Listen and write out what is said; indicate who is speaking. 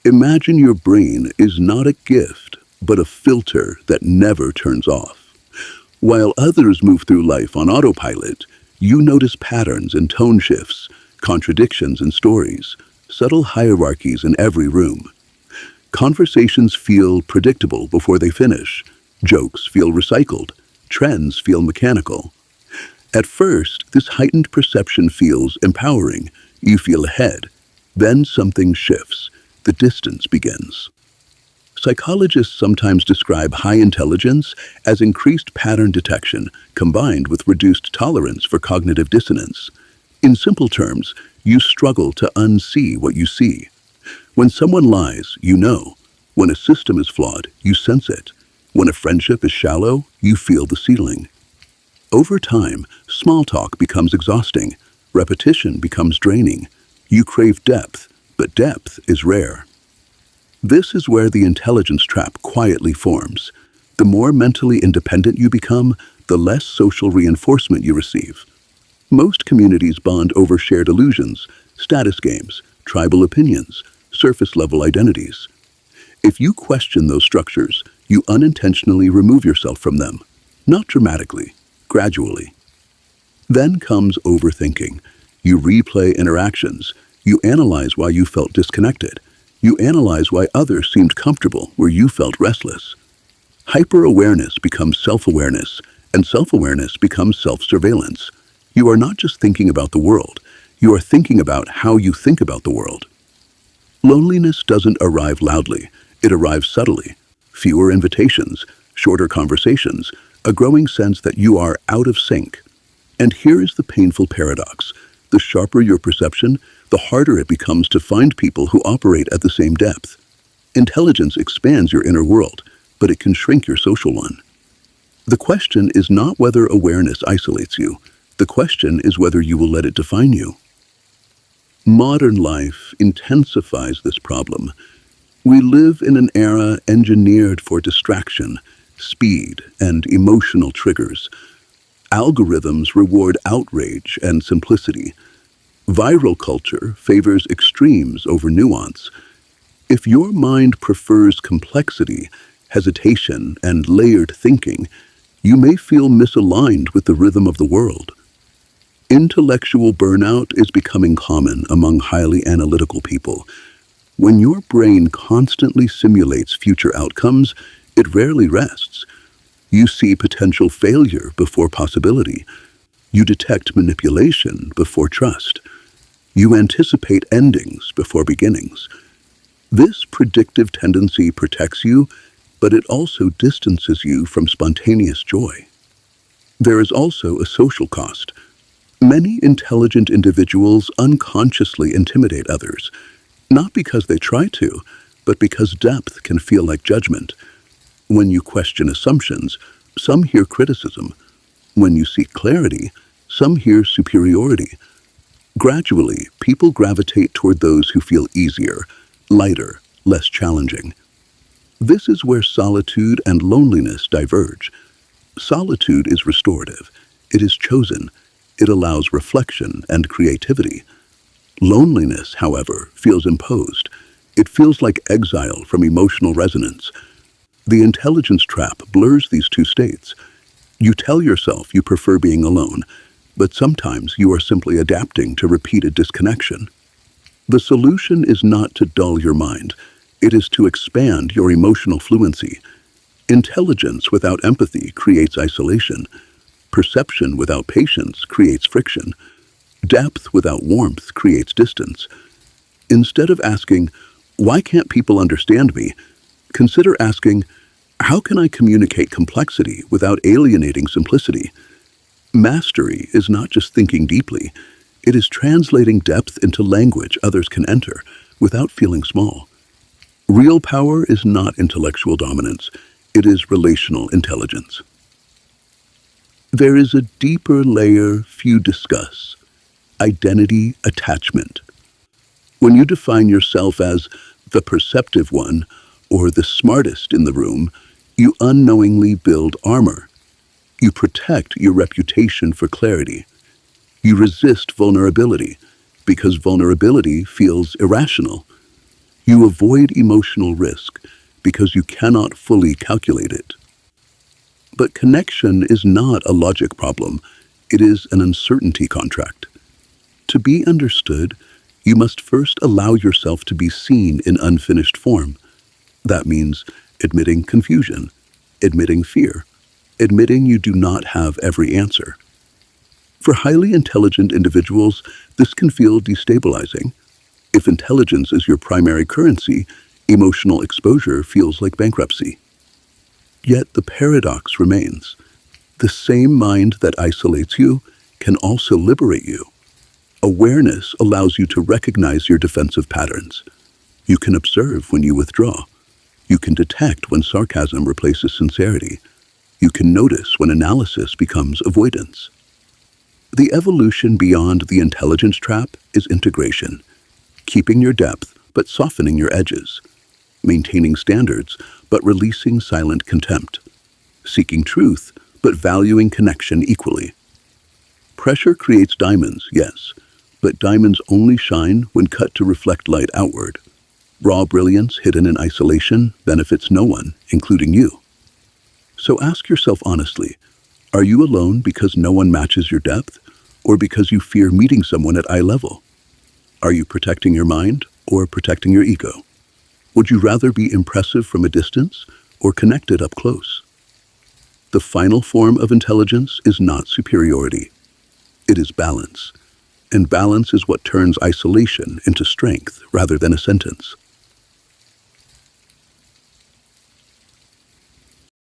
Speaker 1: Imagine your brain is not a gift, but a filter that never turns off. While others move through life on autopilot, you notice patterns and tone shifts, contradictions in stories, subtle hierarchies in every room. Conversations feel predictable before they finish. Jokes feel recycled. Trends feel mechanical. At first, this heightened perception feels empowering. You feel ahead. Then something shifts. The distance begins. Psychologists sometimes describe high intelligence as increased pattern detection combined with reduced tolerance for cognitive dissonance. In simple terms, you struggle to unsee what you see. When someone lies, you know. When a system is flawed, you sense it. When a friendship is shallow, you feel the ceiling. Over time, small talk becomes exhausting. Repetition becomes draining. You crave depth, but depth is rare. This is where the intelligence trap quietly forms. The more mentally independent you become, the less social reinforcement you receive. Most communities bond over shared illusions, status games, tribal opinions, surface-level identities. If you question those structures, you unintentionally remove yourself from them. Not dramatically, gradually. Then comes overthinking. You replay interactions. You analyze why you felt disconnected. You analyze why others seemed comfortable where you felt restless. Hyper-awareness becomes self-awareness, and self-awareness becomes self-surveillance. You are not just thinking about the world. You are thinking about how you think about the world. Loneliness doesn't arrive loudly. It arrives subtly. Fewer invitations, shorter conversations, a growing sense that you are out of sync. And here is the painful paradox. The sharper your perception, the harder it becomes to find people who operate at the same depth. Intelligence expands your inner world, but it can shrink your social one. The question is not whether awareness isolates you. The question is whether you will let it define you. Modern life intensifies this problem. We live in an era engineered for distraction, speed, and emotional triggers. Algorithms reward outrage and simplicity. Viral culture favors extremes over nuance. If your mind prefers complexity, hesitation, and layered thinking, you may feel misaligned with the rhythm of the world. Intellectual burnout is becoming common among highly analytical people. When your brain constantly simulates future outcomes, it rarely rests. You see potential failure before possibility. You detect manipulation before trust. You anticipate endings before beginnings. This predictive tendency protects you, but it also distances you from spontaneous joy. There is also a social cost. Many intelligent individuals unconsciously intimidate others, not because they try to, but because depth can feel like judgment. When you question assumptions, some hear criticism. When you seek clarity, some hear superiority. Gradually, people gravitate toward those who feel easier, lighter, less challenging. This is where solitude and loneliness diverge. Solitude is restorative. It is chosen. It allows reflection and creativity. Loneliness, however, feels imposed. It feels like exile from emotional resonance. The intelligence trap blurs these two states. You tell yourself you prefer being alone, but sometimes you are simply adapting to repeated disconnection. The solution is not to dull your mind. It is to expand your emotional fluency. Intelligence without empathy creates isolation. Perception without patience creates friction. Depth without warmth creates distance. Instead of asking, "Why can't people understand me?" consider asking, "How can I communicate complexity without alienating simplicity?" Mastery is not just thinking deeply. It is translating depth into language others can enter without feeling small. Real power is not intellectual dominance. It is relational intelligence. There is a deeper layer few discuss: identity attachment. When you define yourself as the perceptive one or the smartest in the room, you unknowingly build armor. You protect your reputation for clarity. You resist vulnerability because vulnerability feels irrational. You avoid emotional risk because you cannot fully calculate it. But connection is not a logic problem. It is an uncertainty contract. To be understood, you must first allow yourself to be seen in unfinished form. That means admitting confusion, admitting fear, admitting you do not have every answer. For highly intelligent individuals, this can feel destabilizing. If intelligence is your primary currency, emotional exposure feels like bankruptcy. Yet the paradox remains. The same mind that isolates you can also liberate you. Awareness allows you to recognize your defensive patterns. You can observe when you withdraw. You can detect when sarcasm replaces sincerity. You can notice when analysis becomes avoidance. The evolution beyond the intelligence trap is integration, keeping your depth but softening your edges, maintaining standards but releasing silent contempt, seeking truth but valuing connection equally. Pressure creates diamonds, yes, but diamonds only shine when cut to reflect light outward. Raw brilliance hidden in isolation benefits no one, including you. So ask yourself honestly, are you alone because no one matches your depth, or because you fear meeting someone at eye level? Are you protecting your mind or protecting your ego? Would you rather be impressive from a distance or connected up close? The final form of intelligence is not superiority. It is balance. And balance is what turns isolation into strength rather than a sentence.